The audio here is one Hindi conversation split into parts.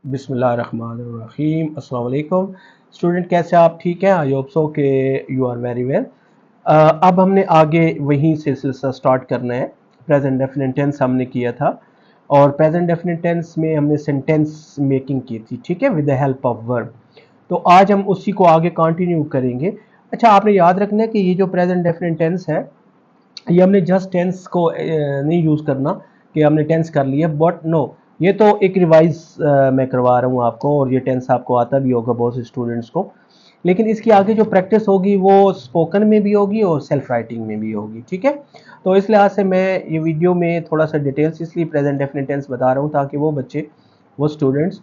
बिस्मिल्लाहिर्रहमानिर्रहीम। अस्सलाम वालेकुम स्टूडेंट, कैसे आप? ठीक हैं? आई होप सो के यू आर वेरी वेल। अब हमने आगे वही सिलसिला स्टार्ट करना है। प्रेजेंट डेफिनेट टेंस हमने किया था और प्रेजेंट डेफिनेट टेंस में हमने सेंटेंस मेकिंग की थी, ठीक है, with the help of verb. तो आज हम उसी को आगे कंटिन्यू करेंगे। अच्छा, आपने याद रखना है कि ये जो प्रेजेंट डेफिनेट टेंस है, ये हमने जस्ट टेंस को नहीं यूज़ करना कि हमने टेंस कर लिया, बट नो, ये तो एक रिवाइज मैं करवा रहा हूँ आपको, और ये टेंस आपको आता भी होगा बहुत से स्टूडेंट्स को। लेकिन इसकी आगे जो प्रैक्टिस होगी वो स्पोकन में भी होगी और सेल्फ राइटिंग में भी होगी, ठीक है। तो इस लिहाज से मैं ये वीडियो में थोड़ा सा डिटेल्स इसलिए प्रेजेंट डेफिनेट टेंस बता रहा हूँ ताकि वो बच्चे, वो स्टूडेंट्स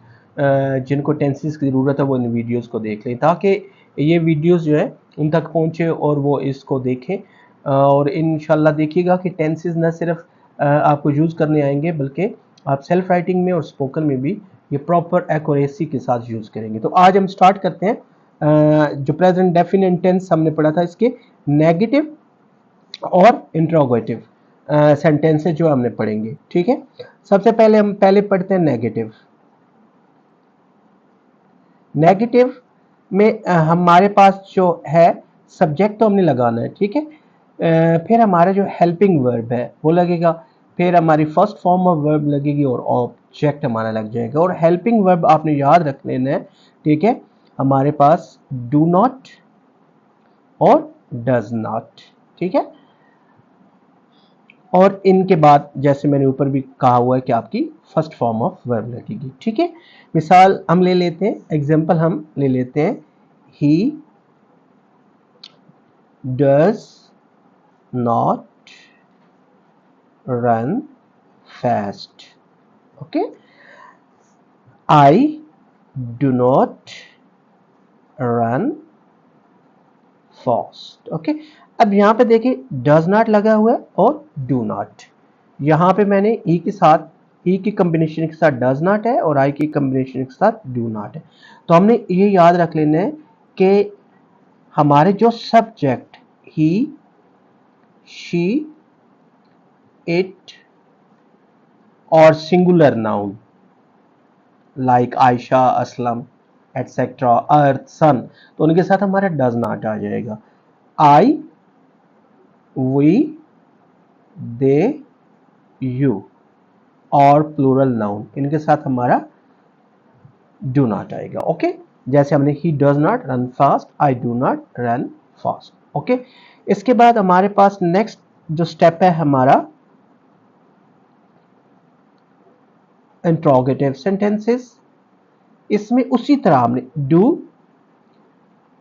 जिनको टेंसेस की ज़रूरत है वो इन वीडियोज़ को देख लें, ताकि ये वीडियोज़ जो है उन तक पहुँचे और वो इसको देखें। और इंशाल्लाह देखिएगा कि टेंसेस न सिर्फ आपको यूज़ करने आएंगे, बल्कि आप सेल्फ राइटिंग में और स्पोकन में भी ये प्रॉपर एक्यूरेसी के साथ यूज़ करेंगे। तो आज हम स्टार्ट करते हैं। जो प्रेजेंट डेफिनेट टेंस हमने पढ़ा था, इसके नेगेटिव और इंट्रोगेटिव सेंटेंसेस जो हमने पढ़ेंगे, ठीक है। सबसे पहले हम पढ़ते हैं नेगेटिव। नेगेटिव में हमारे पास जो है सब्जेक्ट तो हमने लगाना है, ठीक है। फिर हमारा जो हेल्पिंग वर्ब है वो लगेगा, फिर हमारी फर्स्ट फॉर्म ऑफ वर्ब लगेगी और ऑब्जेक्ट हमारा लग जाएगा। और हेल्पिंग वर्ब आपने याद रख लेना है, ठीक है। हमारे पास डू नॉट और डज नॉट, ठीक है। और इनके बाद जैसे मैंने ऊपर भी कहा हुआ है कि आपकी फर्स्ट फॉर्म ऑफ वर्ब लगेगी, ठीक है। मिसाल हम ले लेते हैं, एग्जांपल हम ले लेते हैं, ही does not run fast, okay. I do not run fast, okay. अब यहां पे देखिए डज नॉट लगा हुआ है और डू नॉट। यहां पे मैंने ई के साथ, ई की कॉम्बिनेशन के साथ डज नॉट है और आई की कॉम्बिनेशन के साथ डू नॉट है। तो हमने ये याद रख लेना है कि हमारे जो सब्जेक्ट ही, शी, इट और singular noun like Ayesha, Aslam etcetera, earth, sun, तो उनके साथ हमारा डज नॉट आ जाएगा। आई, वी, दे, यू और प्लूरल नाउन, इनके साथ हमारा डू नॉट आएगा, ओके। जैसे हमने he does not run fast, I do not run fast, okay. इसके बाद हमारे पास नेक्स्ट जो स्टेप है हमारा इंट्रोगेटिव सेंटेंसेस। इसमें उसी तरह हमने डू,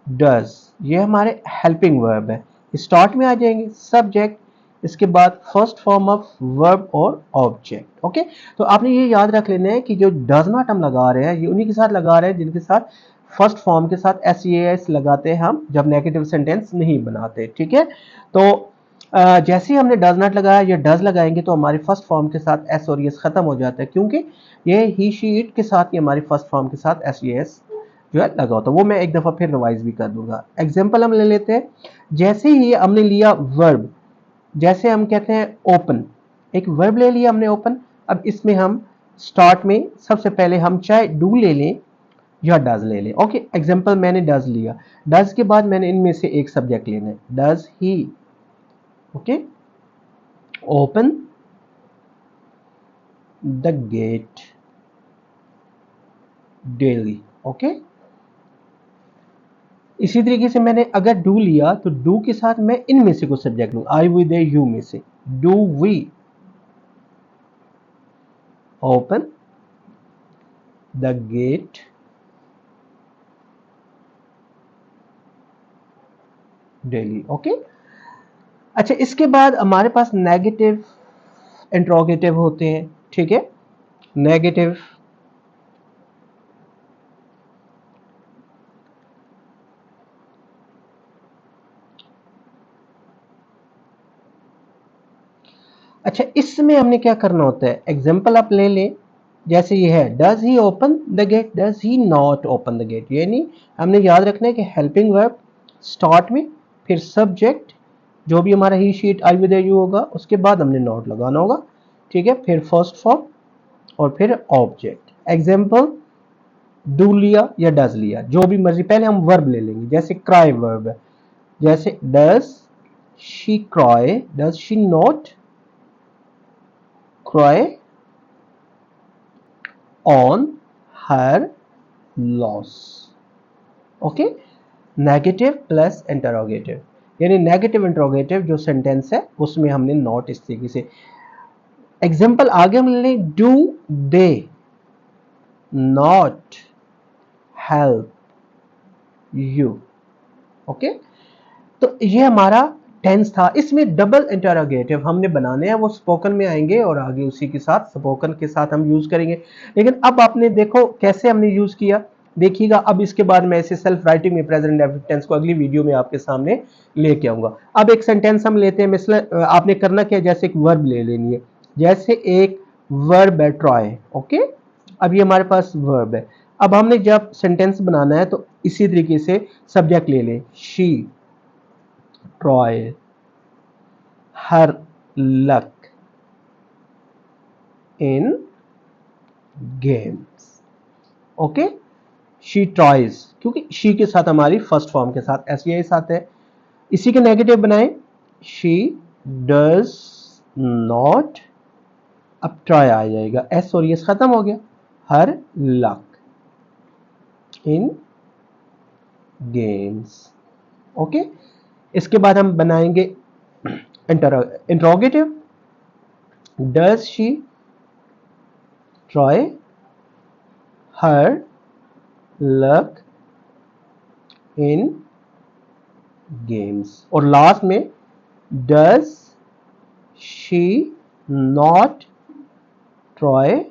डज, ये हमारे हेल्पिंग वर्ब है, स्टार्ट में आ जाएंगे सब्जेक्ट, इसके बाद फर्स्ट फॉर्म ऑफ वर्ब और ऑब्जेक्ट, ओके। तो आपने ये याद रख लेना है कि जो डज नॉट हम लगा रहे हैं ये उन्हीं के साथ लगा रहे हैं जिनके साथ फर्स्ट फॉर्म के साथ एस ई एस लगाते हैं हम जब नेगेटिव सेंटेंस नहीं बनाते, ठीक है। तो जैसे ही हमने डज नॉट लगाया या डज लगाएंगे तो हमारी फर्स्ट फॉर्म के साथ एस और एस खत्म हो जाता है, क्योंकि ये ही, शी, इट के साथ ही हमारी फर्स्ट फॉर्म के साथ एस एस जो है लगा होता है। वो मैं एक दफा फिर रिवाइज भी कर दूंगा। एग्जाम्पल हम ले लेते हैं, जैसे ही हमने लिया वर्ब, जैसे हम कहते हैं ओपन, एक वर्ब ले लिया हमने ओपन। अब इसमें हम स्टार्ट में सबसे पहले हम चाहे डू ले लें या डज ले लें, ओके। एग्जाम्पल मैंने डज लिया, डज के बाद मैंने इनमें से एक सब्जेक्ट लेना है, does he, okay, open the gate daily, okay. इसी तरीके से मैंने अगर डू लिया तो डू के साथ मैं इनमें से कुछ सब्जेक्ट लूंगा, आई, वी, दे, यू में से, do we open the gate daily, okay. अच्छा, इसके बाद हमारे पास नेगेटिव इंट्रोगेटिव होते हैं, ठीक है। नेगेटिव, अच्छा इसमें हमने क्या करना होता है, एग्जाम्पल आप ले लें, जैसे ये है does he open the gate, does he not open the gate. यानी हमने याद रखना है कि हेल्पिंग वर्ब स्टार्ट में, फिर सब्जेक्ट जो भी हमारा ही, शीट, आई, विद, यू होगा, उसके बाद हमने नॉट लगाना होगा, ठीक है। फिर फर्स्ट फॉर्म और फिर ऑब्जेक्ट। एग्जाम्पल डू लिया या डज लिया, जो भी मर्जी। पहले हम वर्ब ले लेंगे, जैसे क्राई वर्ब है, जैसे does she cry, does she not cry on her loss. Okay, negative plus interrogative, यानी नेगेटिव इंटरोगेटिव जो सेंटेंस है उसमें हमने नॉट इस तरीके से। एग्जाम्पल आगे हम ले, do they not help you. Okay, तो ये हमारा टेंस था। इसमें डबल इंटरोगेटिव हमने बनाने हैं, वो स्पोकन में आएंगे और आगे उसी के साथ स्पोकन के साथ हम यूज करेंगे। लेकिन अब आपने देखो कैसे हमने यूज किया, देखिएगा। अब इसके बाद मैं ऐसे सेल्फ राइटिंग में प्रेजेंट इंडेफिनिट टेंस को अगली वीडियो में आपके सामने लेके आऊंगा। अब एक सेंटेंस हम लेते हैं, मिसल आपने करना क्या, जैसे एक वर्ब ले लेनी है, जैसे एक वर्ब है ट्राई। ओके, अब ये हमारे पास वर्ब है। अब हमने जब सेंटेंस बनाना है तो इसी तरीके से सब्जेक्ट ले लें, she try her luck in games. Okay, she tries, क्योंकि शी के साथ हमारी फर्स्ट फॉर्म के साथ एस आई साथ है। इसी के नेगेटिव बनाएं, शी डज नॉट, अब ट्राई आ जाएगा, एस और एस खत्म हो गया, हर लक इन गेम्स। ओके, इसके बाद हम बनाएंगे interrogative, does she try her luck in games, और लास्ट में does she not try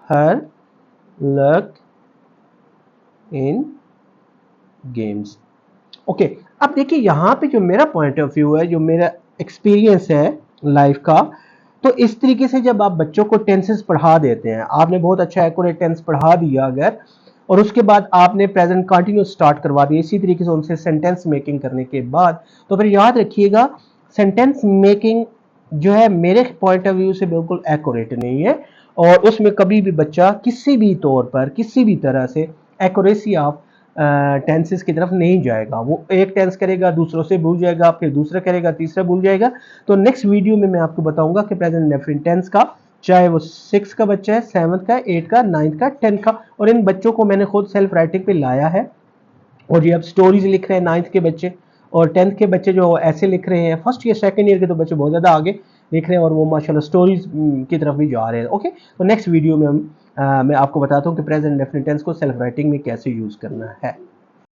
her luck in games. Okay, अब देखिए यहां पे जो मेरा पॉइंट ऑफ व्यू है, जो मेरा एक्सपीरियंस है लाइफ का, तो इस तरीके से जब आप बच्चों को टेंसेस पढ़ा देते हैं, आपने बहुत अच्छा एक्यूरेट टेंस पढ़ा दिया अगर, और उसके बाद आपने प्रेजेंट कंटिन्यूस स्टार्ट करवा दिया, इसी तरीके से उनसे सेंटेंस मेकिंग करने के बाद, तो फिर याद रखिएगा सेंटेंस मेकिंग जो है मेरे पॉइंट ऑफ व्यू से बिल्कुल एक्यूरेट नहीं है, और उसमें कभी भी बच्चा किसी भी तौर पर किसी भी तरह से एक्यूरेसी ऑफ टेंसेस की तरफ नहीं जाएगा। वो एक टेंस करेगा, दूसरों से भूल जाएगा, फिर दूसरा करेगा, तीसरा भूल जाएगा। तो नेक्स्ट वीडियो में मैं आपको बताऊंगा कि प्रेजेंट इंडेफिनिट टेंस का, चाहे वो 6 का बच्चा है, 7th का, 8 का, 9th का, 10th का, और इन बच्चों को मैंने खुद सेल्फ राइटिंग पे लाया है, और ये अब स्टोरीज लिख रहे हैं 9th के बच्चे, और 10th के बच्चे जो ऐसे लिख रहे हैं, फर्स्ट ईयर सेकंड ईयर के तो बच्चे बहुत ज़्यादा आगे लिख रहे हैं, और वो माशाल्लाह स्टोरीज की तरफ भी जा रहे हैं। ओके, तो नेक्स्ट वीडियो में मैं आपको बताता हूँ कि प्रेजेंट इंडेफिनिट टेंस को सेल्फ राइटिंग में कैसे यूज़ करना है।